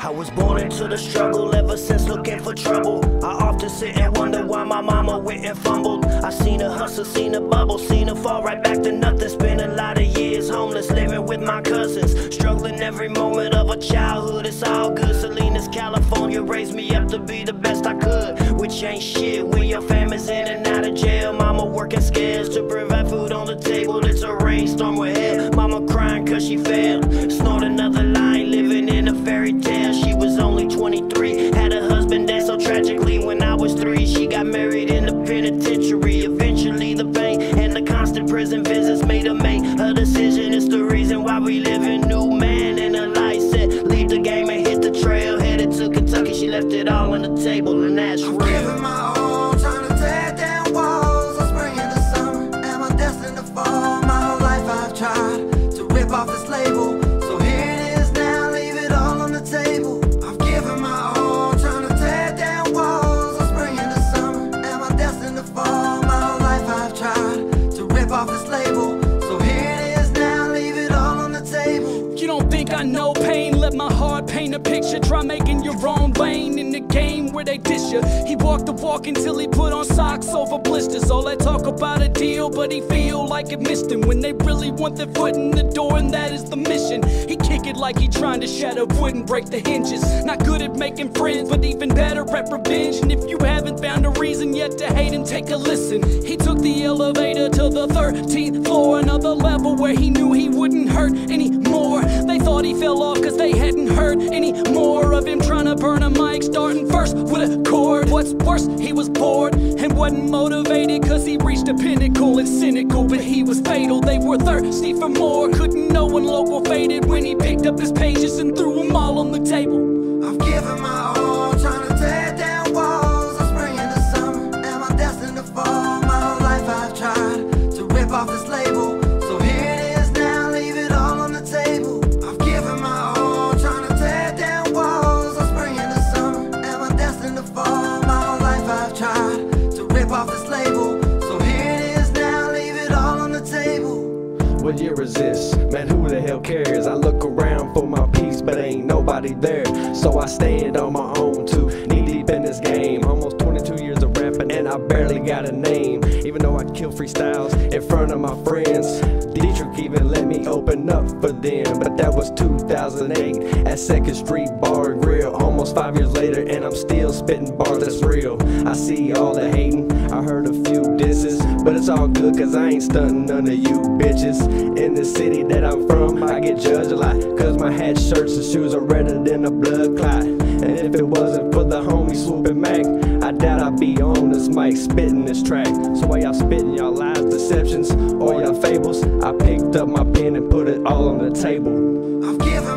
I was born into the struggle, ever since looking for trouble. I often sit and wonder why my mama went and fumbled. I seen her hustle, seen her bubble, seen her fall right back to nothing. Spent a lot of years homeless, living with my cousins, struggling every moment of a childhood. It's all good. Salinas, California raised me up to be the best I could, which ain't shit when your family's in and out of jail. Mama working scares to provide food on the table. It's a rainstorm with hell. Mama crying cause she failed. Snort another line, living in a fairy tale. She was only 23, had a husband that so tragically when I was 3. She got married in the penitentiary. Eventually the pain and the constant prison visits made her make a decision. It's the reason why we live in new man in a light set. Leave the game and hit the trail, headed to Kentucky. She left it all on the table and that's real. Giving my all, trying to tear down walls. I'm spring into summer, am I destined to fall? My whole life I've tried to rip off this label, so here it is now, leave it all on the table. I've given my all, trying to tear down walls. I'm spring into summer, am I destined to fall? My whole life I've tried to rip off this label, so here it is now, leave it all on the table. You don't think I know pain? Let my heart paint a picture. Try making your own lane in the game where they dish you. He walked the walk until he put on socks over blisters. All that talk about a deal, but he feel like it missed him when they really want their foot in the door, and that is the mission. He kick it like he trying to shatter wood and break the hinges. Not good at making friends, but even better at revenge. And if you haven't found a reason yet to hate him, take a listen. He took the elevator to the 13th floor, another level where he knew he wouldn't hurt anymore. They thought he fell off cause they hadn't heard any more of him trying to burn a mic, starting first with a chord. What's worse, he was bored and wasn't motivated cause he reached a pinnacle and cynical, but he was fatal. They were thirsty for more, couldn't know when local faded when he picked up his pages and threw them all on the table. I've given my all, trying to tear down walls. I'm spring into summer, am I destined to fall? My whole life I've tried to rip off this label, so here it is now, leave it all on the table. I've given my all, trying to tear down walls. I'm spring into summer, am I destined to fall? My whole life I've tried to rip off this label, so here it is now, leave it all on the table. What year is this? Man, who the hell cares? I look around for my peace, but ain't nobody there. So I stand on my own too, knee deep in this game. Almost 22 years of rapping and I barely got a name. Even though I kill freestyles in front of my friends, Dietrich even let me open up for them. But that was 2008 at 2nd Street Bar and Grill. Almost 5 years later and I'm still spitting bars that's real. I see all the hating, I heard a few disses, but it's all good cause I ain't stunting none of you bitches. In the city that I'm from, I get judged a lot cause my hat, shirts, and shoes are redder than a blood clot. And if it wasn't for the homie swooping Mac, I doubt I'd be on this mic spitting this track. So while y'all spitting y'all lies, deceptions, or y'all fables, I picked up my pen and put it all on the table. I've given